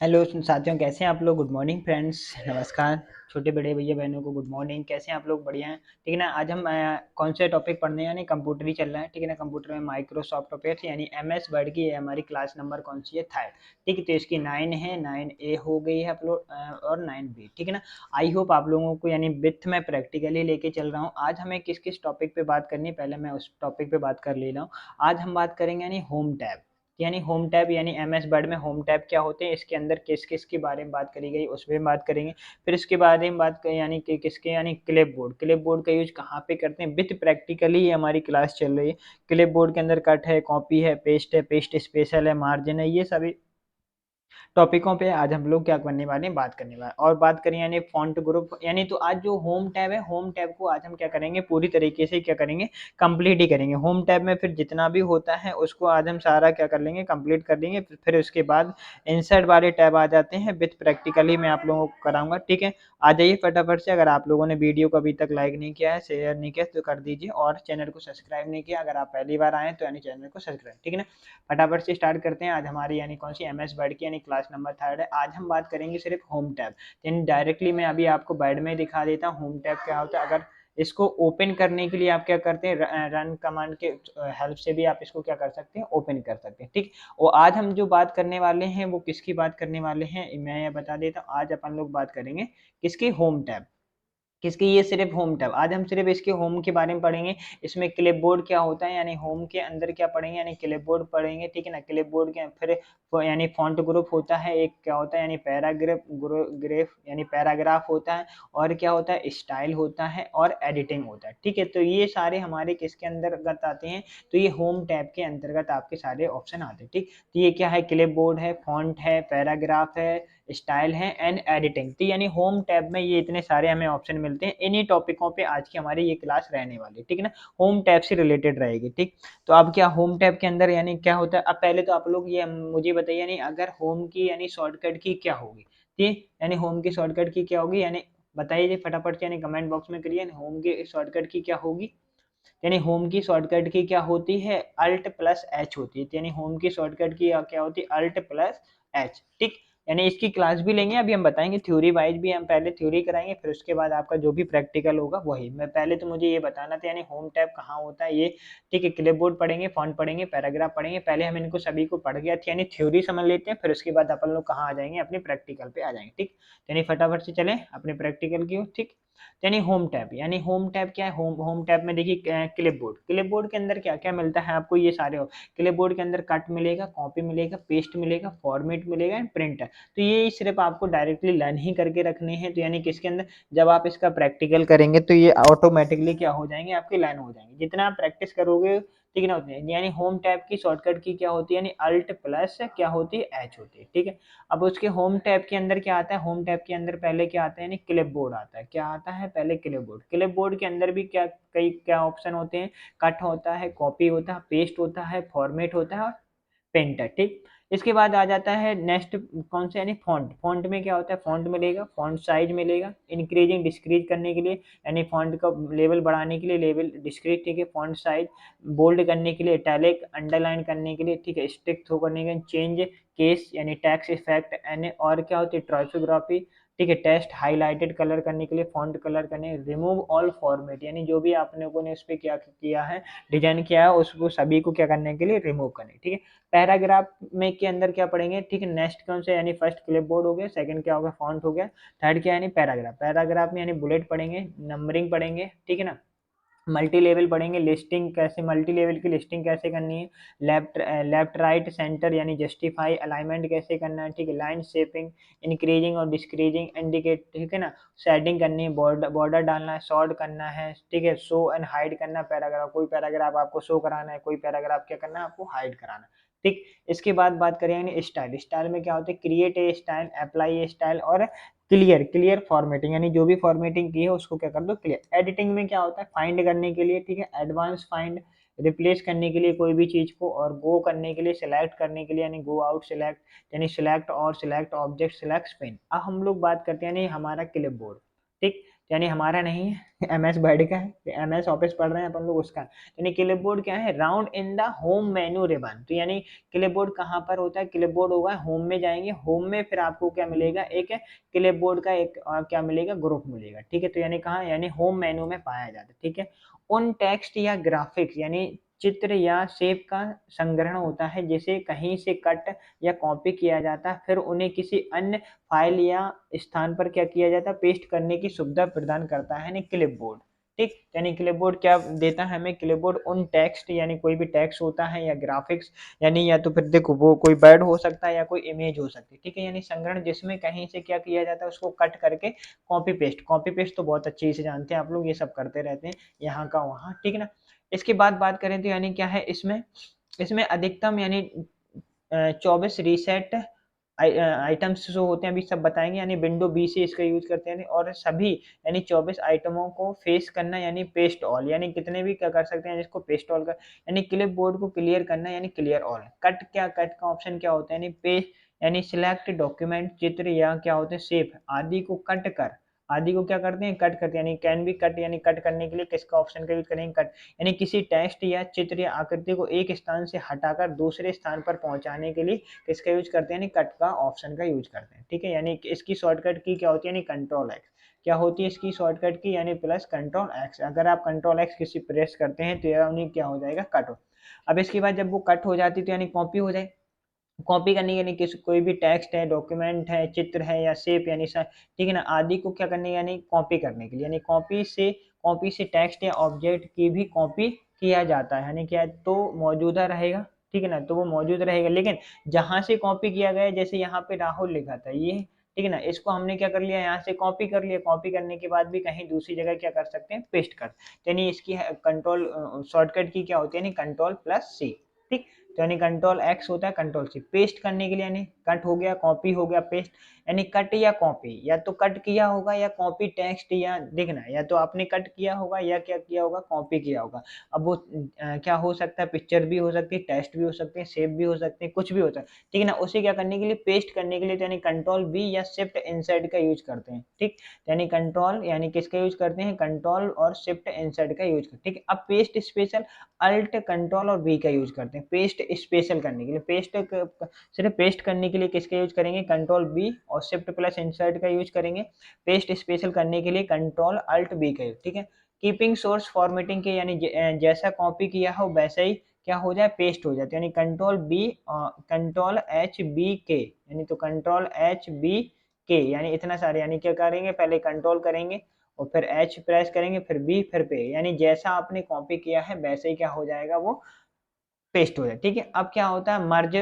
Hello साथियों, कैसे हैं आप लोग। गुड मॉर्निंग फ्रेंड्स, नमस्कार। छोटे बड़े भैया बहनों को गुड मॉर्निंग। कैसे हैं आप लोग? बढ़िया हैं, ठीक है ना। आज हम कौन से टॉपिक पढ़ने हैं, यानी कंप्यूटर ही चल रहा है, ठीक है ना। कंप्यूटर में माइक्रोसॉफ्ट ऑफिस यानी एमएस वर्ड की है हमारी क्लास नंबर कौन सी है, थर्ड, ठीक है। तो इसकी 9 है, 9A हो गई है अपलोड और 9B, ठीक है ना। आई होप आप लोगों को यानी विथ में प्रैक्टिकली लेके चल रहा हूँ। आज हमें किस किस टॉपिक पे बात करनी है, पहले मैं उस टॉपिक पे बात कर ले रहा हूँ। आज हम बात करेंगे यानी होम टैब, यानी होम टैब यानी एमएस वर्ड में होम टैब क्या होते हैं, इसके अंदर किस किस के बारे में बात करी गई उस पर बात करेंगे। फिर इसके बारे में बात करें यानी कि किसके यानी क्लिप बोर्ड का यूज कहाँ पे करते हैं, विथ प्रैक्टिकली हमारी क्लास चल रही है। क्लिप बोर्ड के अंदर कट है, कॉपी है, पेस्ट स्पेशल है, मार्जिन है, ये सभी टॉपिकों पे आज हम लोग क्या करने वाले हैं, बात करने वाले हैं। और बात करें यानी फॉन्ट ग्रुप, यानी तो आज जो होम टैब है, होम टैब को आज हम क्या करेंगे, पूरी तरीके से क्या करेंगे, कंप्लीट ही करेंगे। होम टैब में फिर जितना भी होता है उसको आज हम सारा क्या कर लेंगे, कंप्लीट कर लेंगे। फिर उसके बाद इंसर्ट वाले टैब आ जाते हैं, विथ प्रैक्टिकली मैं आप लोगों को कराऊंगा, ठीक है। आ जाइए फटाफट से। अगर आप लोगों ने वीडियो को अभी तक लाइक नहीं किया है, शेयर नहीं किया तो कर दीजिए, और चैनल को सब्सक्राइब नहीं किया, अगर आप पहली बार आए तो यानी चैनल को सब्सक्राइब, ठीक है ना। फटाफट से स्टार्ट करते हैं। आज हमारी यानी कौन सी एमएस वर्ड की यानी क्लास नंबर थर्ड है। आज हम बात करेंगे सिर्फ होम टैब, यानी डायरेक्टली मैं अभी आपको वर्ड में दिखा देता हूँ होम टैब क्या होता है। अगर इसको ओपन करने के लिए आप क्या करते हैं, रन कमांड के हेल्प से भी आप इसको क्या कर सकते हैं, ओपन कर सकते हैं, ठीक। और आज हम जो बात करने वाले हैं वो किसकी बात करने वाले हैं, मैं ये बता देता हूँ। आज अपन लोग बात करेंगे किसकी, होम टैब, किसकी, ये सिर्फ होम टैब। आज हम सिर्फ इसके होम के बारे में पढ़ेंगे। इसमें क्लिपबोर्ड क्या होता है, यानी होम के अंदर क्या पढ़ेंगे, यानी क्लिपबोर्ड पढ़ेंगे, ठीक है ना। क्लिपबोर्ड के फिर यानी फॉन्ट ग्रुप होता है, एक क्या होता है यानी पैराग्राफ ग्रेफ यानी पैराग्राफ होता है, और क्या होता है, स्टाइल होता है, और एडिटिंग होता है, ठीक है। तो ये सारे हमारे किसके अंतर्गत आते हैं, तो ये होम टैब के अंतर्गत आपके सारे ऑप्शन आते हैं, ठीक। तो ये क्या है, क्लिपबोर्ड है, फॉन्ट है, पैराग्राफ है, स्टाइल है, एंड एडिटिंग। तो यानी होम टैब में ये इतने सारे हमें ऑप्शन मिलते हैं। इन्हीं टॉपिकों पे आज की हमारी ये क्लास रहने वाली है, ठीक है ना। होम टैब से रिलेटेड रहेगी, ठीक। तो अब क्या होम टैब के अंदर यानी क्या होता है, अब पहले तो आप लोग ये मुझे बताइए, यानी अगर होम की यानी शॉर्टकट की क्या होगी, ठीक, यानी होम की शॉर्टकट की क्या होगी, यानी बताइए फटाफट से, यानी कमेंट बॉक्स में करिए, होम की शॉर्टकट की क्या होगी। यानी होम की शॉर्टकट की क्या होती है, अल्ट प्लस एच होती है। यानी होम की शॉर्टकट की क्या होती है, अल्ट प्लस एच, ठीक। यानी इसकी क्लास भी लेंगे, अभी हम बताएंगे थ्योरी वाइज भी, हम पहले थ्योरी कराएंगे, फिर उसके बाद आपका जो भी प्रैक्टिकल होगा वही। मैं पहले तो मुझे ये बताना था यानी होम टैब कहाँ होता है ये, ठीक है। क्लिपबोर्ड पढ़ेंगे, फॉन्ट पढ़ेंगे, पैराग्राफ पढ़ेंगे, पहले हम इनको सभी को पढ़ गया, यानी थ्योरी समझ लेते हैं, फिर उसके बाद अपन लोग कहाँ आ जाएंगे, अपने प्रैक्टिकल पे आ जाएंगे, ठीक। यानी फटाफट से चलें अपने प्रैक्टिकल की ओर, ठीक। यानी होम टैब, यानी होम टैब क्या है, होम टैब में देखिए क्लिपबोर्ड के अंदर क्या क्या मिलता है आपको, ये सारे क्लिपबोर्ड के अंदर कट मिलेगा, कॉपी मिलेगा, पेस्ट मिलेगा, फॉर्मेट मिलेगा, एंड प्रिंटर। तो ये सिर्फ आपको डायरेक्टली लर्न ही करके रखने हैं। तो यानी किसके अंदर, जब आप इसका प्रैक्टिकल करेंगे तो ये ऑटोमेटिकली क्या हो जाएंगे, आपके लर्न हो जाएंगे, जितना आप प्रैक्टिस करोगे, ठीक है ना, उतने। यानी होम टैब की शॉर्टकट की क्या होती है, यानी अल्ट प्लस क्या होती है, एच होती है, ठीक है। अब उसके होम टैब के अंदर क्या आता है, होम टैब के अंदर पहले क्या आता है, यानी क्लिपबोर्ड आता है। क्या आता है पहले, क्लिपबोर्ड के अंदर भी क्या कई क्या ऑप्शन होते हैं, कट होता है, कॉपी होता है, पेस्ट होता है, फॉर्मेट होता है, और पेंटर, ठीक। इसके बाद आ जाता है नेक्स्ट कौन सा, यानी फॉन्ट में क्या होता है, फॉन्ट मिलेगा, फॉन्ट साइज मिलेगा, इंक्रीजिंग डिस्क्रीज करने के लिए, यानी फॉन्ट का लेवल बढ़ाने के लिए लेवल डिस्क्रीज, ठीक है। फॉन्ट साइज बोल्ड करने के लिए, इटैलिक अंडरलाइन करने के लिए, ठीक है। स्टिक थ्रो करने के लिए, चेंज केस यानी टैक्स इफेक्ट, एंड और क्या होती है, ट्राइपोग्राफी, ठीक है। टेस्ट हाईलाइटेड कलर करने के लिए, फॉन्ट कलर करने, रिमूव ऑल फॉर्मेट, यानी जो भी आप लोगों ने उस पर क्या किया है, डिजाइन किया है, उसको सभी को क्या करने के लिए, रिमूव करने, ठीक है। पैराग्राफ में के अंदर क्या पढ़ेंगे, ठीक है। नेक्स्ट कौन से, यानी फर्स्ट क्लिपबोर्ड हो गया, सेकंड क्या होगा, फॉन्ट हो गया, थर्ड क्या यानी पैराग्राफ में यानी बुलेट पढ़ेंगे, नंबरिंग पढ़ेंगे, ठीक है ना। मल्टी लेवल पढ़ेंगे, लिस्टिंग कैसे, मल्टी लेवल की लिस्टिंग कैसे करनी है, लेफ्ट राइट सेंटर यानी जस्टिफाई अलाइनमेंट कैसे करना है, ठीक है। लाइन शेपिंग, इंक्रीजिंग और डिस्क्रीजिंग इंडिकेट, ठीक है ना। शेडिंग करनी है, बॉर्डर डालना है, सॉर्ट करना है, ठीक है। शो एंड हाइड करना है पैराग्राफ, कोई पैराग्राफ आपको शो कराना है, कोई पैराग्राफ क्या करना है, आपको हाइड कराना है, ठीक। इसके बाद बात करेंगे स्टाइल में क्या होता है, create a style, apply A style, और क्लियर फॉर्मेटिंग, यानी जो भी फॉर्मेटिंग की है उसको क्या कर दो, क्लियर। एडिटिंग में क्या होता है, फाइंड करने के लिए, ठीक है, एडवांस फाइंड, रिप्लेस करने के लिए कोई भी चीज को, और गो करने के लिए, सिलेक्ट करने के लिए, यानी गो आउट सिलेक्ट, यानी सिलेक्ट और सिलेक्ट ऑब्जेक्ट, सिलेक्ट पेन। अब हम लोग बात करते हैं यानी हमारा क्लिपबोर्ड, ठीक। यानी हमारा नहीं है, MS वर्ड का है, MS ऑफिस पढ़ रहे हैं अपन लोग उसका। यानी क्लिपबोर्ड क्या है, round in the home menu ribbon. तो यानी क्लिपबोर्ड कहाँ पर होता है, क्लिपबोर्ड होगा होम में, जाएंगे होम में फिर आपको क्या मिलेगा, एक क्लिपबोर्ड का एक क्या मिलेगा, ग्रुप मिलेगा, ठीक है। तो यानी कहाँ, यानी होम मेन्यू में पाया जाता है, ठीक है। उन टेक्स्ट या ग्राफिक्स यानी चित्र या शेप का संग्रहण होता है, जिसे कहीं से कट या कॉपी किया जाता है, फिर उन्हें किसी अन्य फाइल या स्थान पर क्या किया जाता है, पेस्ट करने की सुविधा प्रदान करता है यानी क्लिपबोर्ड, ठीक। यानी क्लिपबोर्ड क्या देता है हमें, क्लिपबोर्ड उन टेक्स्ट यानी कोई भी टेक्स्ट होता है या ग्राफिक्स, यानी या तो फिर देखो वो कोई वर्ड हो सकता है या कोई इमेज हो सकती है, ठीक है। यानी संग्रहण जिसमें कहीं से क्या किया जाता है, उसको कट करके कॉपी पेस्ट तो बहुत अच्छे से जानते हैं आप लोग, ये सब करते रहते हैं यहाँ का वहाँ, ठीक है ना। इसके बाद बात करें तो यानी क्या है इसमें, इसमें अधिकतम यानी 24 रीसेट आइटम्स जो होते हैं अभी सब बताएंगे, यानी विंडो बी से इसका यूज करते हैं, और सभी यानी 24 आइटमों को फेस करना यानी पेस्ट ऑल, यानी कितने भी क्या कर सकते हैं जिसको पेस्ट ऑल कर, यानी क्लिप बोर्ड को क्लियर करना यानी क्लियर ऑल। कट क्या, कट का ऑप्शन क्या होता है, यानी पेस्ट यानी सिलेक्ट डॉक्यूमेंट, चित्र या क्या होते हैं शेप आदि को कट कर, आदि को क्या करते हैं, कट करते हैं, यानी कैन बी कट, यानी कट करने के लिए किसका ऑप्शन का यूज करेंगे, कट। यानी किसी टेक्स्ट या चित्र या आकृति को एक स्थान से हटाकर दूसरे स्थान पर पहुंचाने के लिए किसका यूज करते हैं, यानी कट का ऑप्शन का यूज करते हैं, ठीक है। यानी इसकी शॉर्टकट की क्या होती है, यानी कंट्रोल एक्स। क्या होती है इसकी शॉर्टकट की, यानी प्लस कंट्रोल एक्स। अगर आप कंट्रोल एक्स किसी प्रेस करते हैं तो यानी क्या हो जाएगा, कट हो। अब इसके बाद जब वो कट हो जाती है तो यानी कॉपी हो जाए। कॉपी करने के यानी किस कोई भी टेक्स्ट है, डॉक्यूमेंट है, चित्र है या शेप यानी ठीक है ना, आदि को क्या करने यानी कॉपी करने के लिए, यानी कॉपी से टेक्स्ट या ऑब्जेक्ट की भी कॉपी किया जाता है, यानी क्या तो मौजूदा रहेगा, ठीक है ना, तो वो मौजूद रहेगा। लेकिन जहां से कॉपी किया गया, जैसे यहाँ पे राहुल लिखा था ये, ठीक है ना, इसको हमने क्या कर लिया, यहाँ से कॉपी कर लिया, कॉपी करने के बाद भी कहीं दूसरी जगह क्या कर सकते हैं, पेस्ट कर। यानी इसकी कंट्रोल शॉर्टकट की क्या होती है, यानी कंट्रोल प्लस सी, ठीक। तो यानी कंट्रोल एक्स होता है, कंट्रोल सी पेस्ट करने के लिए, यानी कट हो गया, कॉपी हो गया, पेस्ट। यानी कट या कॉपी, या तो कट किया होगा या कॉपी टेक्स्ट, या देखना या तो आपने कट किया होगा या क्या किया होगा, कॉपी किया होगा। अब वो क्या हो सकता है, पिक्चर भी हो सकती है, टेक्स्ट भी हो सकते हैं, शेप भी हो सकते हैं, कुछ भी होता है, ठीक है ना। उसे क्या करने के लिए, पेस्ट करने के लिए, तो यानी कंट्रोल बी या शिफ्ट इंसर्ट का यूज करते हैं, ठीक। यानी कंट्रोल यानी किसका यूज करते हैं, कंट्रोल और शिफ्ट इंसर्ट का यूज करते हैं, ठीक है। अब पेस्ट स्पेशल अल्ट कंट्रोल और वी का यूज करते हैं पेस्ट स्पेशल करने के लिए। सिर्फ पेस्ट करने के लिए किसका यूज करेंगे, कंट्रोल बी और शिफ्ट प्लस इंसर्ट का यूज करेंगे। पेस्ट स्पेशल करने के लिए कंट्रोल अल्ट बी का यूज, ठीक है। कीपिंग सोर्स फॉर्मेटिंग के यानी जैसा कॉपी किया हो वैसा ही क्या हो जाए, पेस्ट हो जाता है, यानी control B control H B के, यानी तो कंट्रोल एच बी के, यानी इतना सारे, यानी क्या करेंगे, पहले कंट्रोल करेंगे और फिर एच प्रेस करेंगे, फिर बी, फिर पे, यानी जैसा आपने कॉपी किया है वैसे ही क्या हो जाएगा, वो पेस्ट हो जाए, ठीक है। अब क्या होता है मर्ज,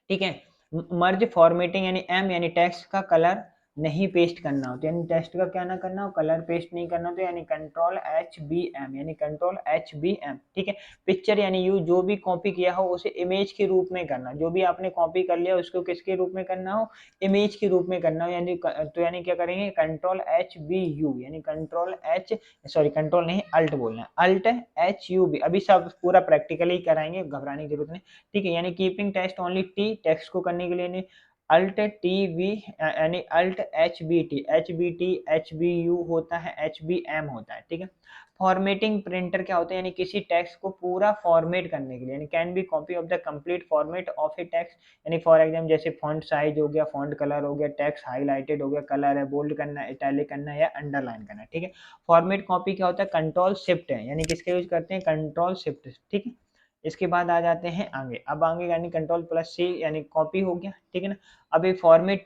ठीक है। मर्ज फॉर्मेटिंग यानी एम यानी टेक्स्ट का कलर नहीं पेस्ट करना हो, तो यानी टेक्स्ट का क्या ना करना हो, कलर पेस्ट नहीं करना हो, तो यानी कंट्रोल एच बी एम, यानी कंट्रोल एच बी एम, ठीक है। पिक्चर यानी यू जो भी कॉपी किया हो उसे इमेज के रूप में करना, जो भी आपने कॉपी कर लिया उसको किसके रूप में करना हो, इमेज के रूप में करना हो, यानी तो यानी क्या करेंगे, कंट्रोल एच बी यू, यानी कंट्रोल एच, सॉरी कंट्रोल नहीं अल्ट बोलना है, अल्ट एच यू बी। अभी सब पूरा प्रैक्टिकली कराएंगे, घबराने की जरूरत नहीं, ठीक है। यानी keeping text only T, text को करने के लिए नहीं, अल्ट टी वी यानी Alt H B T H B U होता है, एच बी एम होता है, ठीक है। फॉर्मेटिंग प्रिंटर क्या होता है, यानी किसी टेक्स्ट को पूरा फॉर्मेट करने के लिए, यानी can be copy of the complete format of A text, यानी फॉर एग्जाम्पल जैसे फॉन्ट साइज हो गया, फॉन्ट कलर हो गया, टेक्स्ट हाईलाइटेड हो गया, कलर है, बोल्ड करना है, इटैलिक करना है या अंडरलाइन करना है, ठीक है। फॉर्मेट कॉपी क्या होता है, कंट्रोल शिफ्ट है, यानी किसका यूज करते हैं, कंट्रोल शिफ्ट, ठीक है। इसके बाद आ जाते हैं आगे, अब आगे यानी कंट्रोल प्लस सी यानी कॉपी हो गया, ठीक है ना। अब ये फॉर्मेट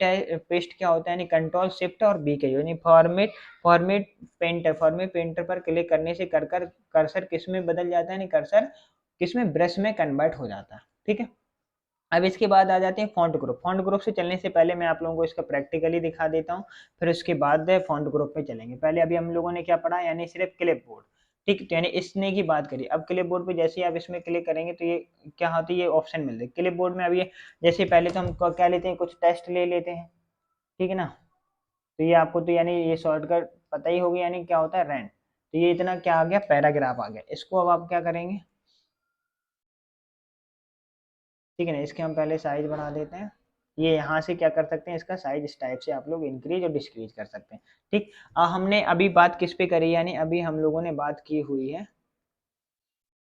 पेस्ट क्या होता है, यानी कंट्रोल शिफ्ट और बी के, यानी फॉर्मेट पेंटर पर क्लिक करने से कर्सर किस में बदल जाता है, यानी कर्सर किस में, ब्रश में कन्वर्ट हो जाता है, ठीक है। अब इसके बाद आ जाते हैं फॉन्ट ग्रुप। फॉन्ट ग्रुप से चलने से पहले मैं आप लोगों को इसका प्रैक्टिकली दिखा देता हूँ, फिर उसके बाद फॉन्ट ग्रुप पे चलेंगे। पहले अभी हम लोगों ने क्या पढ़ा, यानी सिर्फ क्लिप बोर्ड, ठीक, तो यानी इसने की बात करी। अब क्लिप बोर्ड पे जैसे ही आप इसमें क्लिक करेंगे तो ये क्या होती है, ये ऑप्शन मिलते हैं क्लिप बोर्ड में। अब ये जैसे पहले तो हम क्या लेते हैं, कुछ टेस्ट ले लेते हैं, ठीक है ना। तो ये आपको तो यानी ये शॉर्टकट पता ही होगी, यानी क्या होता है रैंड। तो ये इतना क्या आ गया, पैराग्राफ आ गया। इसको अब आप क्या करेंगे, ठीक है ना, इसके हम पहले साइज बढ़ा देते हैं, ये यहाँ से क्या कर सकते हैं, इसका साइज इस टाइप से आप लोग इंक्रीज और डिक्रीज कर सकते हैं। ठीक, हमने अभी बात किस पे करी, यानी अभी हम लोगों ने बात की हुई है,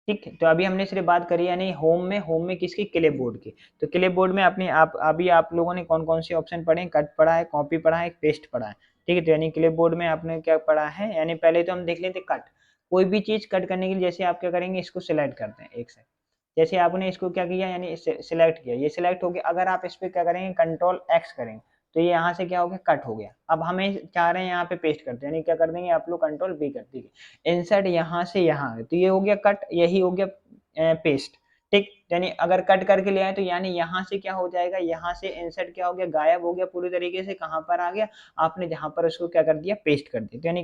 ठीक है, तो अभी हमने सिर्फ बात करी यानी होम में किसकी, क्लिप बोर्ड की। तो क्लिप बोर्ड में अपने आप अभी आप लोगों ने कौन कौन से ऑप्शन पढ़े हैं, कट पढ़ा है, कॉपी पढ़ा है, पेस्ट पढ़ा है। ठीक है, तो यानी क्लिप बोर्ड में आपने क्या पढ़ा है, यानी पहले तो हम देख लेते कट। कोई भी चीज कट करने के लिए जैसे आप क्या करेंगे, इसको सिलेक्ट करते हैं एक से, जैसे आपने इसको क्या किया, यानी सिलेक्ट किया, ये सिलेक्ट हो गया। अगर आप इस पे क्या करेंगे, कंट्रोल एक्स करेंगे, तो ये यहाँ से क्या हो गया, कट हो गया। अब हमें चाह रहे हैं यहाँ पे पेस्ट करते हैं, यानी क्या कर देंगे आप लोग, कंट्रोल बी कर दीजिए, इंसर्ट यहाँ से यहाँ, तो ये हो गया कट, यही हो गया पेस्ट। ठीक, यानी अगर कट करके ले आए तो यानी यहाँ से क्या हो जाएगा, यहाँ से इंसर्ट क्या हो गया, गायब हो गया पूरी तरीके से, कहाँ पर आ गया, आपने जहाँ पर उसको क्या कर दिया, पेस्ट कर दिया। तो यानी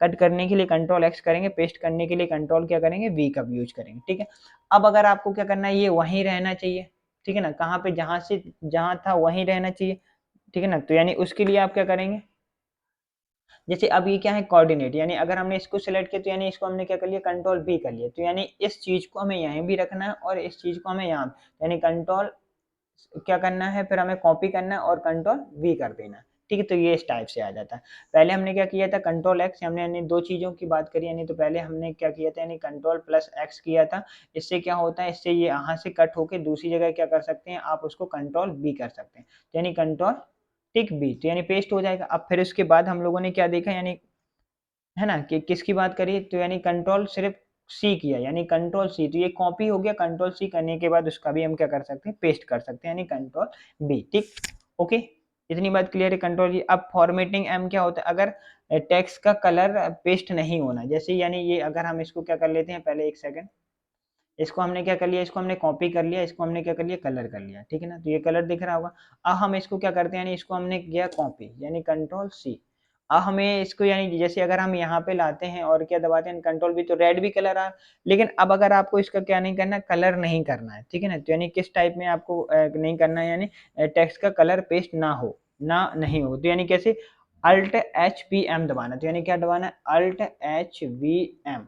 कट करने के लिए कंट्रोल एक्स करेंगे, पेस्ट करने के लिए कंट्रोल क्या करेंगे, वी का यूज करेंगे। ठीक है, अब अगर आपको क्या करना है, ये वहीं रहना चाहिए, ठीक है ना, कहाँ पे, जहाँ से जहाँ था वहीं रहना चाहिए, ठीक है ना, तो यानी उसके लिए आप क्या करेंगे, जैसे अब ये क्या है, कोऑर्डिनेट, यानी अगर हमने इसको सिलेक्ट किया तो यानी इसको हमने क्या कर लिया, कंट्रोल बी कर लिया, तो यानी इस चीज को हमें यहीं भी रखना है और इस चीज को हमें यहाँ, यानी कंट्रोल क्या करना है, फिर हमें कॉपी करना है और कंट्रोल वी कर देना है। ठीक है, तो ये इस टाइप से आ जाता है। पहले हमने क्या किया था, कंट्रोल एक्स, हमने यानी दो चीजों की बात करी, यानी तो पहले हमने क्या किया था, यानी कंट्रोल प्लस एक्स किया था। इससे क्या होता है, इससे ये यहाँ से कट होके दूसरी जगह क्या कर सकते हैं, आप उसको कंट्रोल बी कर सकते हैं, तो यानी कंट्रोल टिक बी, तो यानी पेस्ट हो जाएगा। अब फिर उसके बाद हम लोगों ने क्या देखा, यानी है ना, कि किसकी बात करी, तो यानी कंट्रोल सिर्फ सी किया, यानी कंट्रोल सी, तो ये कॉपी हो गया, कंट्रोल सी करने के बाद उसका भी हम क्या कर सकते हैं, पेस्ट कर सकते हैं, यानी कंट्रोल बी। ठीक, ओके, इतनी बात क्लियर है, कंट्रोल। अब फॉर्मेटिंग एम क्या होता है, अगर टेक्स्ट का कलर पेस्ट नहीं होना, जैसे यानी ये अगर हम इसको क्या कर लेते हैं, पहले एक सेकंड, इसको हमने क्या कर लिया, इसको हमने कॉपी कर लिया, इसको हमने क्या कर लिया, कलर कर लिया, ठीक है ना, तो ये कलर दिख रहा होगा। अब हम इसको क्या करते हैं, यानी इसको हमने किया कॉपी, यानी कंट्रोल सी। अब हमें इसको यानी जैसे अगर हम यहाँ पे लाते हैं और क्या दबाते हैं, कंट्रोल भी, तो रेड भी कलर आ, लेकिन अब अगर आपको इसका क्या नहीं करना, कलर नहीं करना है, ठीक है ना, तो यानी किस टाइप में आपको नहीं करना है, यानी टेक्स्ट का कलर पेस्ट ना हो, ना नहीं हो, तो यानी कैसे, अल्ट एच पी एम दबाना, तो यानी क्या दबाना है, अल्ट एच वी एम।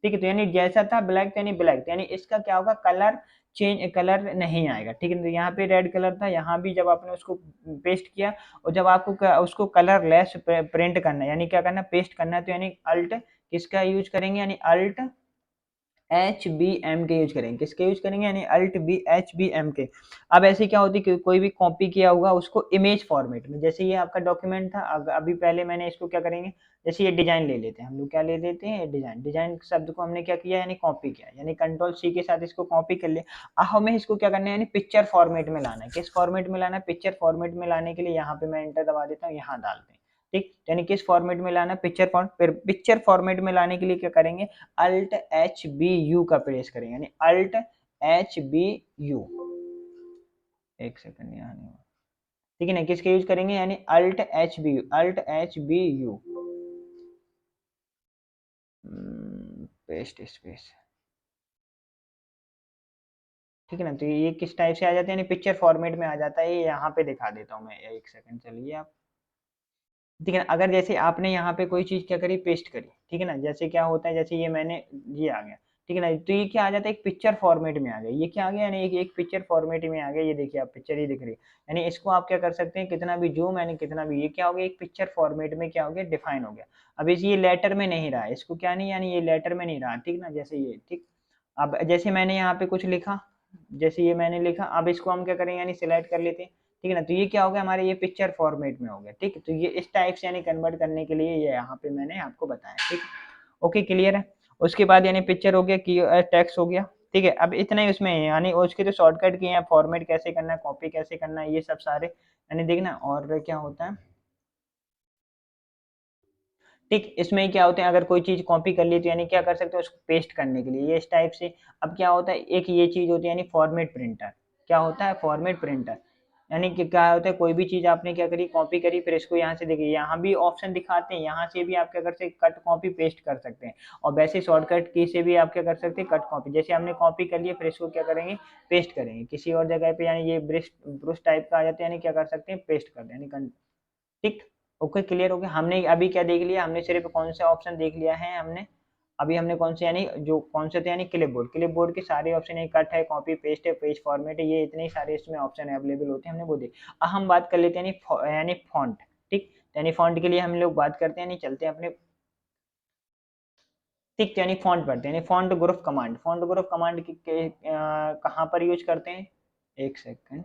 ठीक है, तो यानी जैसा था ब्लैक यानी ब्लैक, यानी इसका क्या होगा, कलर चेंज, कलर नहीं आएगा। ठीक है, तो यहाँ पे रेड कलर था, यहाँ भी जब आपने उसको पेस्ट किया और जब आपको उसको कलर लेस प्रिंट करना है, यानी क्या करना, पेस्ट करना है, तो यानी अल्ट किसका यूज करेंगे, यानी अल्ट एच बी एम के यूज करेंगे, किसके यूज करेंगे, यानी Alt B H B M के। अब ऐसी क्या होती है, कोई भी कॉपी किया हुआ उसको इमेज फॉर्मेट में, जैसे ये आपका डॉक्यूमेंट था, अभी पहले मैंने इसको क्या करेंगे, जैसे ये डिजाइन ले लेते हैं हम लोग, क्या ले लेते हैं, डिजाइन, डिजाइन शब्द को हमने क्या किया, यानी कॉपी किया, यानी कंट्रोल सी के साथ इसको कॉपी कर लिया। अब हमें इसको क्या करना है, यानी पिक्चर फॉर्मेट में लाना है, किस फॉर्मेट में लाना है, पिक्चर फॉर्मेट में लाने के लिए यहाँ पे मैं एंटर दबा देता हूँ, यहाँ डालते हैं। ठीक, यानी किस फॉर्मेट में लाना है, पिक्चर फॉर्मेट, फिर पिक्चर फॉर्मेट में लाने के लिए क्या करेंगे, अल्ट एच बी यू का प्रेस करेंगे, यानी अल्ट एच बी यू, एक सेकंड यहाँ नहीं हुआ, ठीक है ना, किसके यूज करेंगे, यानी Alt H B U, Alt H B U, paste space, ठीक है ना, तो ये किस टाइप से आ जाता है, यानी पिक्चर फॉर्मेट में आ जाता है, ये यहाँ पे दिखा देता हूँ मैं, एक सेकंड चलिए आप, ठीक है ना, अगर जैसे आपने यहाँ पे कोई चीज क्या करी, पेस्ट करी, ठीक है ना, जैसे क्या होता है, जैसे ये मैंने, ये आ गया, ठीक है ना, तो ये क्या आ जाता है, एक पिक्चर फॉर्मेट में आ गया, ये क्या आ गया, यानी एक पिक्चर फॉर्मेट में आ गया, ये देखिए आप पिक्चर ही दिख रही है, यानी इसको आप क्या कर सकते हैं, कितना भी जूम, यानी कितना भी, ये क्या हो गया, एक पिक्चर फॉर्मेट में क्या हो गया, डिफाइन हो गया। अब इस ये लेटर में नहीं रहा, इसको क्या नहीं, यानी ये लेटर में नहीं रहा, ठीक ना, जैसे ये, ठीक। अब जैसे मैंने यहाँ पे कुछ लिखा, जैसे ये मैंने लिखा, अब इसको हम क्या करेंगे, यानी सिलेक्ट कर लेते हैं, ठीक है ना, तो ये क्या हो गया, हमारे ये पिक्चर फॉर्मेट में हो गया। ठीक है, तो ये इस टाइप से यानी कन्वर्ट करने के लिए ये यहाँ पे मैंने आपको बताया। ठीक, ओके, क्लियर है। उसके बाद यानी पिक्चर हो गया कि टेक्स्ट हो गया, ठीक है, अब इतना ही उसमें है, यानी उसके तो शॉर्टकट किए हैं, फॉर्मेट कैसे करना है, कॉपी कैसे करना है, ये सब सारे यानी देखना। और क्या होता है, ठीक, इसमें क्या होता है, अगर कोई चीज कॉपी कर ली तो यानी क्या कर सकते हो, उसको पेस्ट करने के लिए ये इस टाइप से। अब क्या होता है, एक ये चीज होती है यानी फॉर्मेट प्रिंटर, क्या होता है, फॉर्मेट प्रिंटर, यानी कि क्या होता है, कोई भी चीज आपने क्या करी, कॉपी करी, फिर इसको यहाँ से देखिए, यहाँ भी ऑप्शन दिखाते हैं, यहाँ से भी आप क्या कर सकते हैं, कट कॉपी पेस्ट कर सकते हैं, और वैसे शॉर्टकट की से भी आप क्या कर सकते हैं, कट कॉपी, जैसे हमने कॉपी कर लिया, फिर इसको क्या करेंगे, पेस्ट करेंगे किसी और जगह पे, यानी ये ब्रश ब्रश टाइप का आ जाता है, यानी क्या कर सकते हैं, पेस्ट कर दें, यानी ठीक, ओके, क्लियर हो गया। हमने अभी क्या देख लिया, हमने सिर्फ कौन सा ऑप्शन देख लिया है, हमने अभी हमने कौन से यानी जो कौन से थे यानी क्लिप बोर्ड के सारे ऑप्शन है, कट है, कॉपी पेस्ट है, पेज फॉर्मेट है, ये इतने सारे इसमें ऑप्शन अवेलेबल होते हैं, हमने वो देखे। अब हम बात कर लेते हैं यानी फॉन्ट। ठीक, यानी फॉन्ट के लिए हम लोग बात करते हैं, यानी चलते हैं अपने। ठीक, यानी फॉन्ट पढ़ते हैं, यानी फॉन्ट ग्रुप कमांड कहाँ पर यूज करते हैं, एक सेकंड।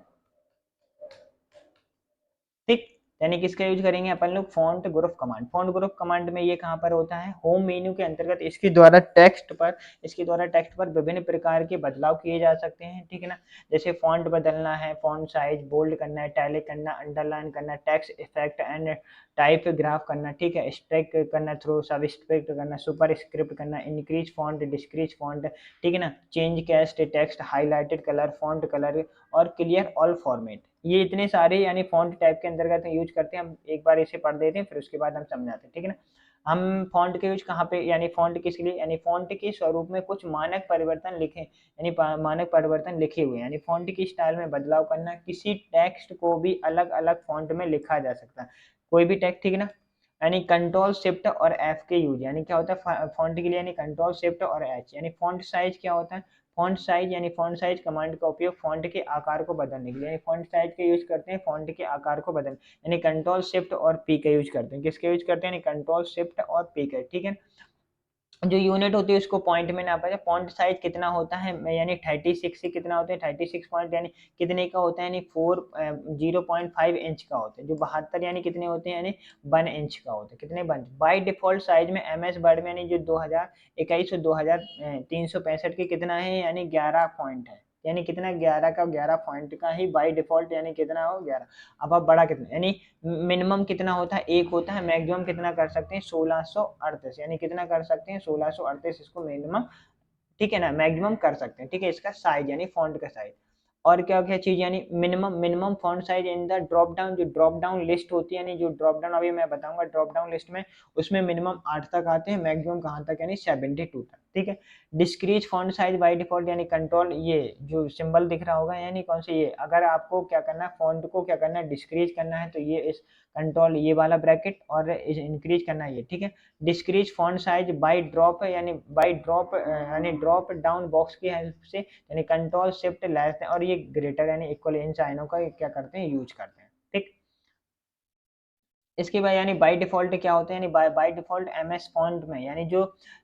ठीक, यानी किसका यूज करेंगे अपन लोग, फॉन्ट ग्रुप कमांड में ये कहाँ पर होता है, होम मेन्यू के अंतर्गत इसके द्वारा टेक्स्ट पर विभिन्न प्रकार के बदलाव किए जा सकते हैं। ठीक है ना, जैसे फॉन्ट बदलना है, फॉन्ट साइज बोल्ड करना है, टैलिक करना, अंडरलाइन करना, text effect and typography करना, ठीक है, स्ट्राइक करना, थ्रो सब स्क्रिप्ट करना, सुपर स्क्रिप्ट करना, इंक्रीज फॉन्ट, डिस्क्रीज फॉन्ट, ठीक है ना, change case text, highlighted colour, font colour और क्लियर ऑल फॉर्मेट, ये इतने सारे यानी फॉन्ट टाइप के अंतर्गत यूज करते हैं। हम एक बार इसे पढ़ देते हैं, फिर उसके बाद हम समझाते हैं। ठीक है ना, हम फॉन्ट के यूज कहाँ पे, यानी फॉन्ट किसके लिए, यानी फॉन्ट के स्वरूप में कुछ मानक परिवर्तन लिखे, यानी मानक परिवर्तन लिखे हुए, यानी फॉन्ट की स्टाइल में बदलाव करना, किसी टेक्स्ट को भी अलग अलग फॉन्ट में लिखा जा सकता है, कोई भी टेक्स्ट। ठीक है ना, यानी कंट्रोल शिफ्ट और एफ के यूज, यानी क्या होता है फॉन्ट के लिए, यानी कंट्रोल शिफ्ट और एच, यानी फॉन्ट साइज क्या होता है, फॉन्ट साइज यानी फॉन्ट साइज कमांड का उपयोग फॉन्ट के आकार को बदलने के लिए, यानी फॉन्ट साइज का यूज करते हैं फॉन्ट के आकार को बदलने, यानी कंट्रोल शिफ्ट और पी का यूज करते हैं, किसके यूज करते हैं, यानी कंट्रोल शिफ्ट और पी का। ठीक है, जो यूनिट होती है उसको पॉइंट में नापा जाए, फॉन्ट साइज कितना होता है, यानी 36 से कितना होता है, 36 पॉइंट यानी कितने का होता है, यानी 0.5 इंच का होता है, जो 72 यानी कितने होते हैं, यानी 1 इंच का होता है, कितने 1। बाई डिफॉल्ट साइज में एम एस वर्ड में यानी जो 2021 और 2365 के कितना है, यानी 11 पॉइंट है, यानी कितना 11 का 11 पॉइंट का ही बाई डिफॉल्ट यानी कितना हो 11। अब आप बड़ा कितना, यानी मिनिमम कितना होता है, एक होता है, मैक्सिमम कितना कर सकते हैं 1638, यानी कितना कर सकते हैं 1638, इसको मिनिमम, ठीक है ना, मैक्सिमम कर सकते हैं। ठीक है, इसका साइज यानी फॉन्ट का साइज। और क्या क्या चीज, यानी minimum font size in the drop down, जो ड्रॉप डाउन लिस्ट होती है, यानी जो ड्रॉप डाउन अभी मैं बताऊंगा ड्रॉप डाउन लिस्ट में, उसमें मिनिमम 8 तक आते हैं, मैक्सिमम कहाँ तक, यानी 72 तक। ठीक है, decrease font size by default, यानी कंट्रोल, ये जो सिंबल दिख रहा होगा, यानी कौन से, ये अगर आपको क्या करना है, फॉन्ट को क्या करना है, डिस्क्रीज करना है, तो ये इस कंट्रोल ये वाला ब्रैकेट, और इंक्रीज करना है ये। ठीक है, decrease font size by drop, यानी बाय ड्रॉप यानी ड्रॉप डाउन बॉक्स की हेल्प से, यानी कंट्रोल शिफ्ट लेस और ये ग्रेटर यानी इक्वल इन साइनों का क्या करते हैं, यूज करते हैं। ठीक, इसके बाद यानी बाय डिफॉल्ट क्या होता है, यानी by default M S font में, यानी जो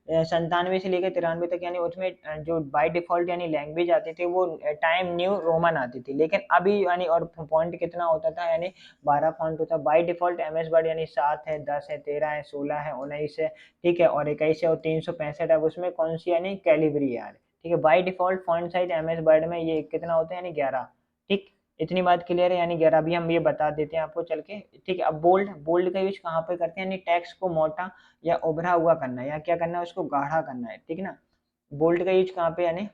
97 से लेकर 93 तक, यानी उसमें जो बाय डिफॉल्ट यानी लैंग्वेज आती थी वो टाइम न्यू रोमन आती थी, लेकिन अभी यानी और फॉन्ट कितना होता था, यानी 12 फॉन्ट होता है। By default M S Word यानी 7 है, 10 है, 13 है, 16 है, 19 है, ठीक है, और 21 है और 365 है, उसमें कौन सी यानी कैलिबरी है। ठीक है, by default font size M S Word में ये कितना होता है, यानी 11। ठीक, इतनी बात क्लियर है, यानी 11 भी हम ये बता देते हैं आपको चल के। ठीक है, अब बोल्ड का यूज कहाँ पे करते हैं, यानी टेक्स्ट को मोटा या उभरा हुआ करना है, या क्या करना है, उसको गाढ़ा करना है। ठीक है ना, बोल्ड का यूज कहाँ पे, यानी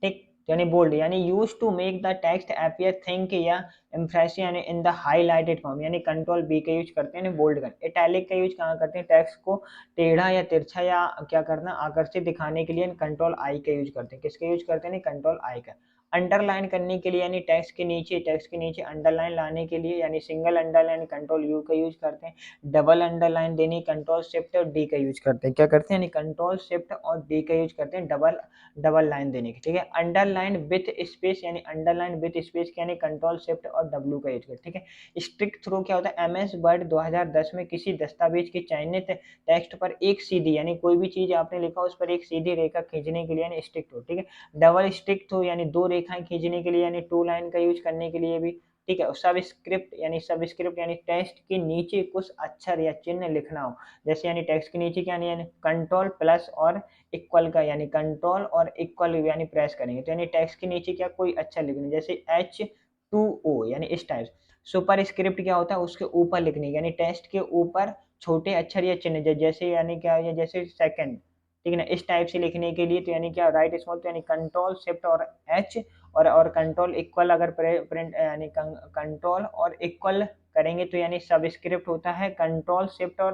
ठीक, यानी बोल्ड यानी use to make the text appear thick या इम्प्रेसिव, यानी इन द हाईलाइटेड फॉर्म, यानी कंट्रोल बी का यूज करते हैं बोल्ड का। इटैलिक का यूज कहाँ करते हैं, टेक्स्ट को टेढ़ा या तिरछा या क्या करना आकर्षित दिखाने के लिए कंट्रोल आई का यूज करते हैं, किसका यूज करते हैं, कंट्रोल आई का। अंडरलाइन करने के लिए, यानी टेक्स्ट के नीचे अंडरलाइन लाने के लिए, यानी सिंगल अंडरलाइन कंट्रोल यू का यूज करते हैं। डबल अंडरलाइन देने कंट्रोल शिफ्ट और डी का यूज करते हैं, क्या करते हैं, यानी कंट्रोल शिफ्ट और डी का यूज करते हैं डबल डबल लाइन देने की। ठीक है, अंडरलाइन विथ स्पेस, यानी अंडरलाइन विथ स्पेस यानी कंट्रोल शिफ्ट और डब्ल्यू का यूज कर। ठीक है, स्ट्रिक्ट थ्रो क्या होता है, एमएस वर्ड 2010 में किसी दस्तावेज के चयनित टेक्स्ट पर एक सीधी, यानी कोई भी चीज आपने लिखा उस पर एक सीधी रेखा खींचने के लिए, यानी स्ट्रिक्ट थ्रो। ठीक है, डबल स्ट्रिक्ट थ्रो यानी दो रेखाएं खींचने के लिए, यानी टू लाइन का यूज करने के लिए भी। ठीक है, सब स्क्रिप्ट यानी टेक्स्ट के नीचे कुछ अक्षर या चिन्ह लिखना हो, जैसे यानी टेक्स्ट के नीचे क्या, यानी कंट्रोल प्लस और इक्वल का, यानी कंट्रोल और इक्वल यानी प्रेस करेंगे तो यानी टेक्स्ट के नीचे क्या कोई अक्षर लिखने, जैसे H2O, यानी इस टाइप। सुपर स्क्रिप्ट क्या होता है, उसके ऊपर लिखने, यानी टेक्स्ट के ऊपर छोटे अक्षर या चिन्ह, जैसे यानी क्या, या जैसे सेकंड, ठीक है ना, इस टाइप से लिखने के लिए तो यानी क्या राइट स्मॉल, तो यानी कंट्रोल शिफ्ट और एच, और कंट्रोल इक्वल अगर प्रिंट यानी कंट्रोल और इक्वल करेंगे तो यानी सब स्क्रिप्ट होता है, कंट्रोल शिफ्ट और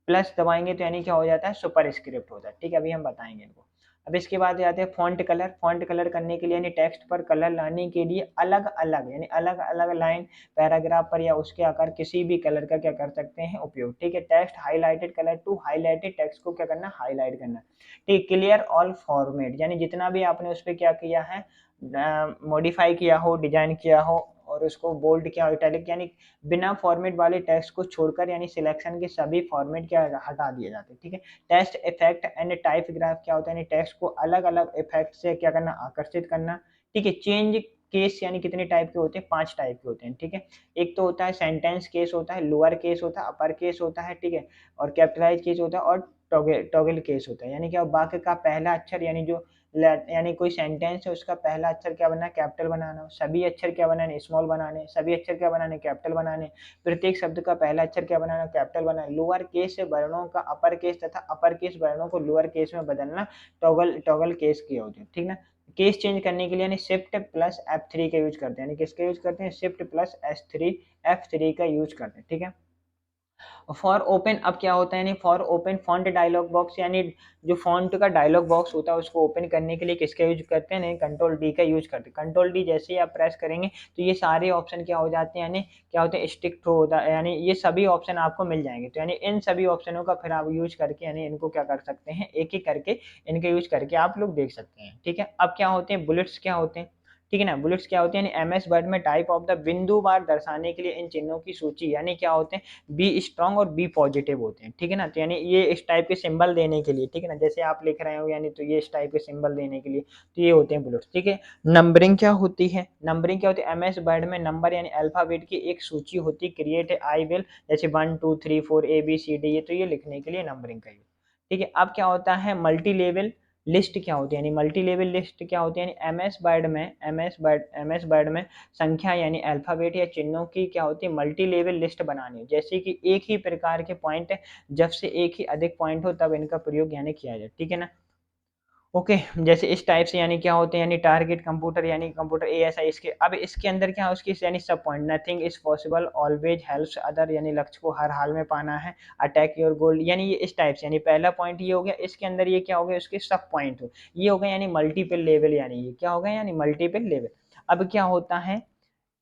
प्लस दबाएंगे तो यानी क्या हो जाता है, सुपर स्क्रिप्ट होता है। ठीक है, अभी हम बताएंगे इनको। अब इसके बाद जाते हैं फॉन्ट कलर। फॉन्ट कलर करने के लिए यानी टेक्स्ट पर कलर लाने के लिए अलग अलग यानी अलग अलग लाइन पैराग्राफ पर या उसके आकार किसी भी कलर का क्या कर सकते हैं उपयोग। ठीक है, text highlighted colour to highlighted text को क्या करना, हाईलाइट करना। ठीक, क्लियर ऑल फॉर्मेट यानी जितना भी आपने उस पर क्या किया है, मॉडिफाई किया हो, डिजाइन किया हो और उसको बोल्ड किया हो, इटैलिक, यानी बिना फॉर्मेट वाले टेक्स्ट को छोड़कर यानी सिलेक्शन के सभी फॉर्मेट क्या हटा दिए जाते हैं। ठीक है, टेक्स्ट इफेक्ट एंड टाइपोग्राफ क्या होता है, यानी टेक्स्ट को अलग अलग इफेक्ट से क्या करना, आकर्षित करना। ठीक है, चेंज केस यानी कितने टाइप के होते हैं, 5 टाइप के होते हैं। ठीक है, एक तो होता है सेंटेंस केस होता है, लोअर केस होता है, अपर केस होता है, ठीक है, और कैपिटलाइज केस होता है और टॉगल केस होता है। यानी क्या, वाक्य का पहला अक्षर यानी जो यानी कोई सेंटेंस है उसका पहला अक्षर क्या बनना है, कैपिटल बनाना, सभी अक्षर क्या बनाने, स्मॉल बनाने, सभी अक्षर क्या बनाने, कैपिटल बनाने, प्रत्येक शब्द का पहला अक्षर क्या बनाना, कैपिटल बनाना, लोअर केस वर्णों का अपर केस तथा अपर केस वर्णों को लोअर केस में बदलना, टॉगल टॉगल केस किया होता है। ठीक ना, केस चेंज करने के लिए यानी शिफ्ट प्लस F3 का यूज करते हैं, यानी किसका यूज करते हैं, शिफ्ट प्लस F3 का यूज करते हैं। ठीक है, फॉर ओपन अब क्या होता है, यानी for open font dialog box, यानी जो फॉन्ट का डायलॉग बॉक्स होता है उसको ओपन करने के लिए किसका यूज करते हैं, कंट्रोल डी का यूज करते हैं। कंट्रोल डी जैसे ही आप प्रेस करेंगे तो ये सारे ऑप्शन क्या हो जाते हैं, यानी क्या होते हैं, स्टिक थ्रू होता है, यानी ये सभी ऑप्शन आपको मिल जाएंगे। तो यानी इन सभी ऑप्शनों का फिर आप यूज करके यानी इनको क्या कर सकते हैं, एक एक करके इनका यूज करके आप लोग देख सकते हैं। ठीक है, अब क्या होते हैं, बुलेट्स क्या होते हैं। ठीक है ना, बुलेट्स क्या होते हैं, यानी एमएस वर्ड में टाइप ऑफ द बिंदुवार दर्शाने के लिए इन चिन्हों की सूची, यानी क्या होते हैं, बी स्ट्रॉन्ग और बी पॉजिटिव होते हैं। ठीक है ना, तो यानी ये इस टाइप के सिंबल देने के लिए, ठीक है ना, जैसे आप लिख रहे हो यानी तो ये इस टाइप के सिंबल देने के लिए तो ये होते हैं बुलेट्स। ठीक है, नंबरिंग क्या होती है, नंबरिंग क्या होती है, एमएस वर्ड में नंबर यानी अल्फाबेट की एक सूची होती है, क्रिएट आई विल, जैसे 1 2 3 4 ABCD, ये तो ये लिखने के लिए नंबरिंग का यूज। ठीक है, अब क्या होता है मल्टी लेवल लिस्ट क्या होती है, यानी मल्टी लेवल लिस्ट क्या होती है, यानी एमएस वर्ड में संख्या यानी अल्फाबेट या चिन्हों की क्या होती है, मल्टी लेवल लिस्ट बनानी है, जैसे कि एक ही प्रकार के पॉइंट जब से एक ही अधिक पॉइंट हो तब इनका प्रयोग यानी किया जाए। ठीक है ना, ओके, जैसे इस टाइप से यानी क्या होते हैं, यानी टारगेट कंप्यूटर यानी कंप्यूटर ASI, इसके अब इसके अंदर क्या है उसकी यानी सब point, nothing is possible, always helps other, यानी लक्ष्य को हर हाल में पाना है, अटैक योर गोल, यानी ये इस टाइप से, यानी पहला पॉइंट ये हो गया, इसके अंदर ये क्या हो गया, उसके सब पॉइंट हो, ये हो गया यानी मल्टीपल लेवल, यानी ये क्या हो गया, यानी मल्टीपल लेवल। अब क्या होता है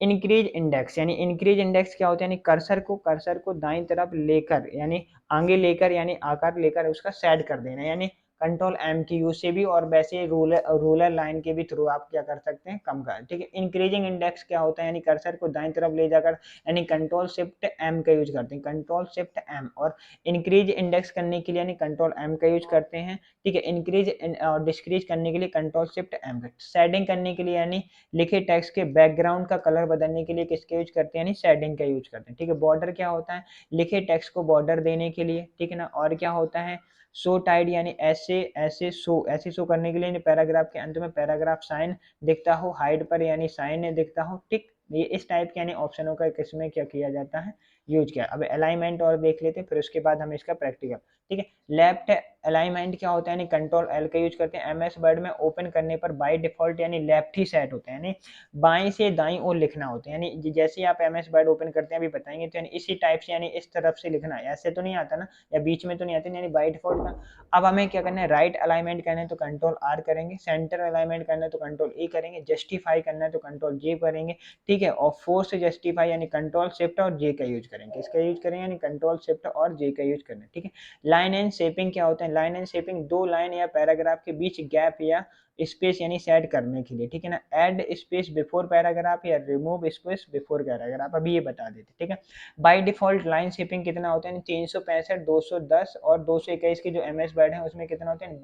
इंक्रीज इंडेक्स, यानी इंक्रीज इंडेक्स क्या होता है, यानी कर्सर को दाईं तरफ लेकर यानी आगे लेकर यानी आकार लेकर उसका सेट कर देना, यानी कंट्रोल M की यूज से भी और वैसे रूलर लाइन के भी थ्रू आप क्या कर सकते हैं, कम कर। ठीक है, इंक्रीजिंग इंडेक्स क्या होता है, यानी कर्सर को दाईं तरफ ले जाकर यानी कंट्रोल शिफ्ट M का यूज करते हैं, कंट्रोल शिफ्ट M, और इंक्रीज इंडेक्स करने के लिए यानी कंट्रोल M का यूज करते हैं। ठीक है, इंक्रीज और डिस्क्रीज करने के लिए कंट्रोल शिफ्ट M, शेडिंग करने के लिए यानी लिखे टेक्स्ट के बैकग्राउंड का कलर बदलने के लिए किसका यूज करते हैं, यानी शेडिंग का यूज करते हैं। ठीक है, बॉर्डर क्या होता है, लिखे टेक्स्ट को बॉर्डर देने के लिए। ठीक है ना, और क्या होता है शो टाइड, यानी ऐसे शो करने के लिए पैराग्राफ के अंत में पैराग्राफ साइन दिखता हो, हाइड पर यानी साइन दिखता हो। ठीक, ये इस टाइप के यानी ऑप्शनों का किसमें क्या किया जाता है, यूज किया। अब अलाइनमेंट और देख लेते हैं, फिर उसके बाद हम इसका प्रैक्टिकल। ठीक है, लेफ्ट अलाइनमेंट क्या होता है, यानी कंट्रोल L का यूज करते हैं, एमएस वर्ड में ओपन करने पर बाय डिफॉल्ट यानी लेफ्ट ही सेट होता है, यानी बाएं से दाईं ओर लिखना होता है, यानी जैसे ही आप एमएस वर्ड ओपन करते हैं अभी बताएंगे, तो यानी इसी टाइप से यानी इस तरफ से लिखना है, ऐसे तो नहीं आता ना, या बीच में तो नहीं आते, यानी बाय डिफॉल्ट का। अब हमें क्या करना है, राइट अलाइनमेंट करना है तो कंट्रोल R करेंगे, सेंटर अलाइनमेंट करना है तो कंट्रोल E करेंगे, जस्टिफाई करना है तो कंट्रोल J करेंगे। ठीक है, और फोर्स से जस्टिफाई यानी कंट्रोल शिफ्ट और J का यूज करेंगे, इसका यूज करेंगे यानी कंट्रोल शिफ्ट और J का यूज करना है। ठीक है, लाइन एंड शेपिंग क्या होता है, लाइन एंड शेपिंग दो लाइन या पैराग्राफ के बीच गैप या स्पेस यानी सेट करने के लिए। ठीक है ना, ऐड स्पेस बिफोर पैराग्राफ या रिमूव स्पेस बिफोर पैराग्राफ, अभी ये बता देते। ठीक है, बाय डिफॉल्ट लाइन शेपिंग कितना होता है, 365 210 और 221 के जो एमएस वर्ड है उसमें कितना होते हैं,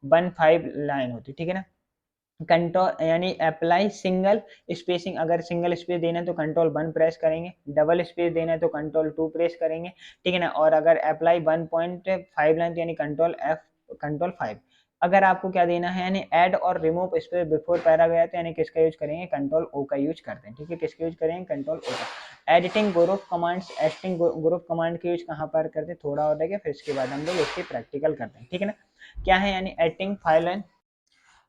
1.15 लाइन होती है। ठीक है ना, कंट्रोल यानी अप्लाई सिंगल स्पेसिंग, अगर सिंगल स्पेस देना है तो कंट्रोल 1 प्रेस करेंगे, डबल स्पेस देना है तो कंट्रोल 2 प्रेस करेंगे। ठीक है ना, और अगर अप्लाई 1.5 लाइन यानी कंट्रोल 5। अगर आपको क्या देना है, यानी ऐड और रिमूव स्पेस बिफोर पैरा गया तो यानी किसका यूज करेंगे, कंट्रोल O का यूज करते हैं। ठीक है, किसका यूज करेंगे, कंट्रोल O का। Editing group commands, editing group command का यूज कहाँ पर करते हैं, थोड़ा और देखें फिर इसके बाद हम लोग इसकी प्रैक्टिकल करते हैं। ठीक है ना, क्या है यानी एडिटिंग फाइल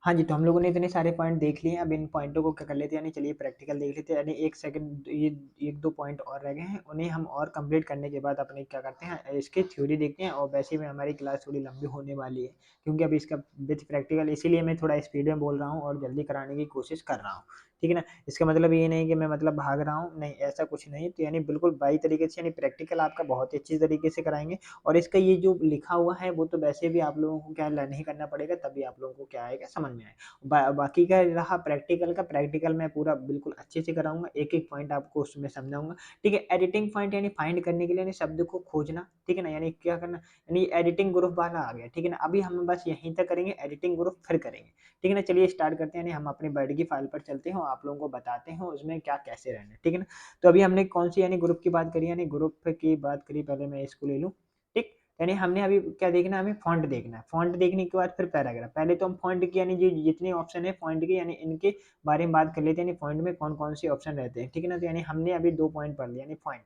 हाँ जी, तो हम लोगों ने इतने सारे पॉइंट देख लिए हैं, अब इन पॉइंटों को क्या कर लेते हैं, यानी चलिए प्रैक्टिकल देख लेते हैं, यानी 1 सेकंड ये 1-2 पॉइंट और रह गए हैं, उन्हें हम और कंप्लीट करने के बाद अपने क्या करते हैं, इसकी थ्योरी देखते हैं और वैसे भी हमारी क्लास थोड़ी लंबी होने वाली है, क्योंकि अभी इसका विथ प्रैक्टिकल इसीलिए मैं थोड़ा स्पीड में बोल रहा हूँ और जल्दी कराने की कोशिश कर रहा हूँ, ठीक है ना? इसका मतलब ये नहीं कि मैं मतलब भाग रहा हूँ, नहीं ऐसा कुछ नहीं, तो यानी बिल्कुल बाई तरीके से यानी प्रैक्टिकल आपका बहुत ही अच्छी तरीके से कराएँगे और इसका ये जो लिखा हुआ है वो तो वैसे भी आप लोगों को क्या लर्न ही करना पड़ेगा तभी आप लोगों को क्या आएगा समझ में आएगा। बाकी का रहा प्रैक्टिकल का, प्रैक्टिकल मैं पूरा बिल्कुल अच्छे से कराऊँगा, एक-एक पॉइंट आपको उसमें समझाऊँगा, ठीक है? एडिटिंग पॉइंट यानी फाइंड करने के लिए यानी शब्द को खोजना, ठीक है ना? यानी क्या करना, यानी एडिटिंग ग्रुप वाला आ गया, ठीक है ना? अभी हम बस यहीं तक करेंगे, एडिटिंग ग्रुप फिर करेंगे, ठीक है ना? चलिए स्टार्ट करते हैं, यानी हम अपने वर्ड की फाइल पर चलते हैं और आप लोगों को बताते हैं उसमें क्या कैसे रहना है, ठीक है ना? तो अभी हमने कौन-सी यानी ग्रुप की बात करी, यानी ग्रुप की बात करी, पहले मैं इसको ले लूँ, ठीक? यानी हमने अभी क्या देखना है, हमें फ़ॉन्ट देखना है। फ़ॉन्ट देखने के बाद फिर पैराग्राफ। पहले तो हम फ़ॉन्ट की यानी जो जितने ऑप्शन है फ़ॉन्ट के यानी इनके बारे में बात कर लेते हैं, यानी फ़ॉन्ट में कौन-कौन से ऑप्शन रहते हैं, ठीक है ना? तो यानी हमने अभी 2 पॉइंट पढ़ लिए यानी फ़ॉन्ट,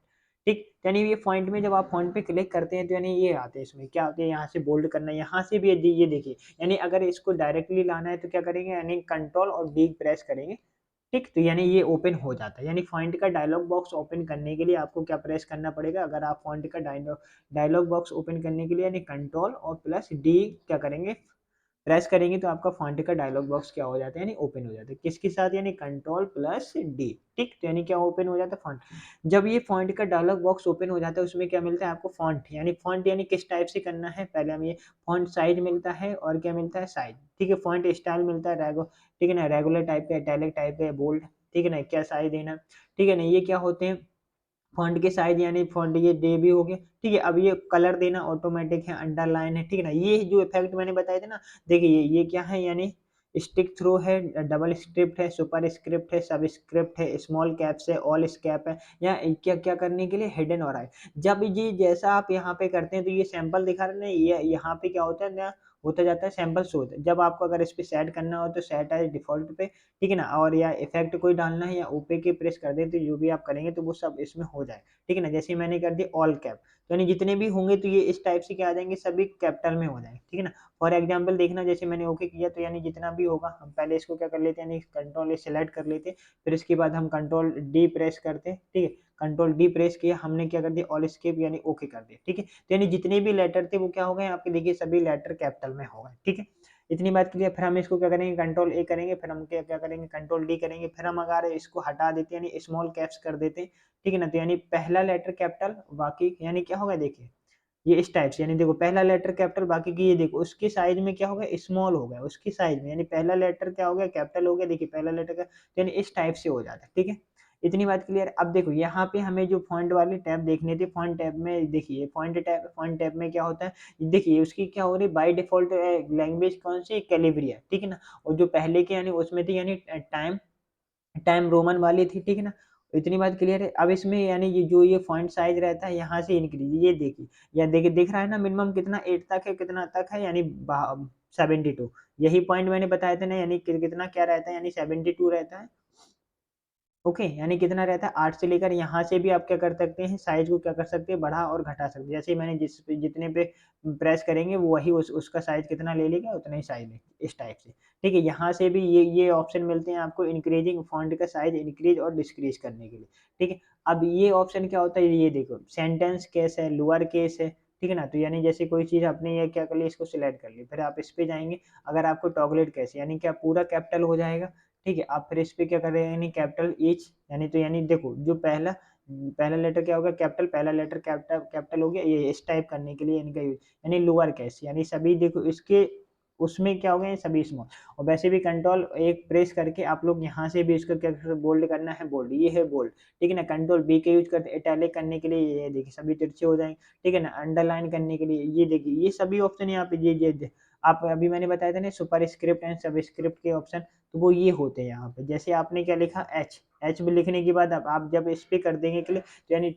ठीक? यानी ये फ़ॉन्ट में जब आप फ़ॉन्ट पे क्लिक करते हैं तो यानी ये आते हैं इसमें, क्या होते हैं, यहाँ से बोल्ड करना है, यहाँ से भी ये देखिए, यानी अगर इसको डायरेक्टली लाना है तो क्या करेंगे, यानी कंट्रोल और डी प्रेस करेंगे, ठीक? तो यानी ये ओपन हो जाता है, यानी फ़ॉन्ट का डायलॉग बॉक्स ओपन करने के लिए आपको क्या प्रेस करना पड़ेगा, अगर आप फ़ॉन्ट का डायलॉग बॉक्स ओपन करने के लिए यानी कंट्रोल और प्लस डी क्या करेंगे, प्रेस करेंगे तो आपका फ़ॉन्ट का डायलॉग बॉक्स क्या हो जाता है, यानी ओपन हो जाता है। किसके साथ, यानी कंट्रोल प्लस डी, ठीक? तो यानी क्या ओपन हो जाता है, फ़ॉन्ट। जब ये फ़ॉन्ट का डायलॉग बॉक्स ओपन हो जाता है उसमें क्या मिलता है आपको, फ़ॉन्ट यानी किस टाइप से करना है, पहले हम ये फ़ॉन्ट साइज़ मिलता है और क्या मिलता है, साइज़, ठीक है? फ़ॉन्ट स्टाइल मिलता है ठीक है ना? रेगुलर टाइप का, इटैलिक टाइप का, बोल्ड, ठीक है ना? क्या साइज़ देना, ठीक है ना? ये क्या होते हैं फ़ॉन्ट के साइज़, यानी फ़ॉन्ट ये डे भी हो गया, ठीक है? अब ये कलर देना ऑटोमैटिक है, अंडरलाइन है, ठीक है ना? ये जो इफ़ेक्ट मैंने बताए थे ना, देखिए ये क्या है, यानी स्टिक थ्रो है, डबल स्क्रिप्ट है, सुपरस्क्रिप्ट है, सबस्क्रिप्ट है, स्मॉल कैप्स है, ऑल कैप है, या क्या-क्या करने के लिए, हिडन और हाइड। जब ये जैसा आप यहाँ पे करते हैं तो ये सैंपल दिखा रहे हैं ना, ये यहाँ पे क्या होता है ना, होता जाता है सैंपल शो होता है। जब आपको अगर इस पे सेट करना हो तो सेट एज़ डिफ़ॉल्ट पे, ठीक है ना? और या इफ़ेक्ट कोई डालना है या ओपे के प्रेस कर दें तो जो भी आप करेंगे तो वो सब इसमें हो जाए, ठीक है ना? जैसे मैंने कर दिया ऑल कैप, तो यानी जितने भी होंगे तो ये इस टाइप से क्या आ जाएँगे, सभी कैपिटल में हो जाएँगे, ठीक है ना? फॉर एग्ज़ाम्पल देखना, जैसे मैंने ओके किया तो यानी जितना भी होगा हम पहले इसको क्या कर लेते हैं, यानी कंट्रोल ए सेलेक्ट कर लेते, फिर इसके बाद हम कंट्रोल डी प्रेस करते, ठीक है? कंट्रोल डी प्रेस किया, हमने क्या कर दिया, ऑल एस्केप यानी ओके कर दिया, ठीक है? तो यानी जितने भी लेटर थे वो क्या हो गए आपके, देखिए सभी लेटर कैपिटल में हो गए, ठीक है? इतनी बात क्लियर। फिर हम इसको क्या करेंगे, कंट्रोल ए करेंगे, फिर हम क्या क्या करेंगे, कंट्रोल डी करेंगे, फिर हम अगर इसको हटा देते हैं, यानी स्मॉल कैप्स कर देते, ठीक है ना? तो यानी पहला लेटर कैपिटल, बाकी यानी क्या होगा, देखिए ये इस टाइप से, यानी देखो पहला लेटर कैपिटल, बाकी की ये देखो उसके साइज़ में क्या हो गया, स्मॉल हो गया उसकी साइज़ में, यानी पहला लेटर क्या हो गया, कैपिटल हो गया, देखिए पहला लेटर का, यानी इस टाइप से हो जाता है, ठीक है? इतनी बात क्लियर है। अब देखो यहाँ पे हमें जो फ़ॉन्ट वाली टैब देखनी थी, फ़ॉन्ट टैब में देखिए फ़ॉन्ट टैब में क्या होता है, देखिए उसकी क्या हो रही है, बाय डिफ़ॉल्ट लैंग्वेज कौन-सी, कैलिब्री है, ठीक है ना? और जो पहले की यानी उसमें थी, यानी टाइम टाइम रोमन वाली थी, ठीक है ना? इतनी बात क्लियर है। अब इसमें यानी ये जो ये फ़ॉन्ट साइज़ रहता है यहाँ से इंक्रीज़, ये देखिए, या देखिए दिख रहा है ना, मिनिमम कितना 8 तक है, कितना तक है, यानी 72, यही पॉइंट मैंने बताए थे ना, यानी कितना क्या रहता है, यानी 72 रहता है। ओके, यानी कितना रहता है 8 से लेकर, यहाँ से भी आप क्या कर सकते हैं, साइज़ को क्या कर सकते हैं, बढ़ा और घटा सकते हैं। जैसे ही मैंने जितने पे प्रेस करेंगे वो वही उसका साइज़ कितना ले लेगा, उतना ही साइज़ ले, इस टाइप से। ठीक है, यहाँ से भी ये ऑप्शन मिलते हैं आपको, इंक्रीजिंग फ़ॉन्ट का साइज़ इंक्रीज़ और डिक्रीज़ करने के लिए, ठीक है। अब ये ऑप्शन क्या होता है, ये देखो सेंटेंस केस है, लोअर केस है, ठीक है ना? तो यानी जैसे कोई चीज़ आपने ये क्या कर लिया, इसको सिलेक्ट कर ली, फिर आप इस पे जाएँगे, अगर आपको टॉगलेट केस यानी क्या पूरा कैपिटल हो जाएगा, ठीक है। आप फिर इस पे क्या कर रहे हैं, यानी कैपिटल एच, यानी तो यानी देखो जो पहला पहला लेटर क्या होगा, कैपिटल, पहला लेटर कैपिटल कैपिटल हो गया, ये इस टाइप करने के लिए इनका यूज़, यानी लोअर केस, यानी सभी देखो इसके उसमें क्या हो गया, ये सभी स्मॉल। और वैसे भी कंट्रोल एक प्रेस करके आप लोग यहाँ से भी इसको क्या बोल्ड करना है, बोल्ड, ये है बोल्ड, ठीक है ना। कंट्रोल बी का यूज़ करते इटैलिक करने के लिए, ये देखिए सभी तिरछे हो जाएँगे, ठीक है ना। अंडरलाइन करने के लिए ये देखिए, ये सभी ऑप्शन यहाँ पे ये आप अभी मैंने बताया था ना, सुपरस्क्रिप्ट एंड सबस्क्रिप्ट के ऑप्शन, तो वो ये होते हैं यहाँ पे। जैसे आपने क्या लिखा, एच, एच में लिखने के बाद अब आप जब इस पे कर देंगे क्लिक, तो यानी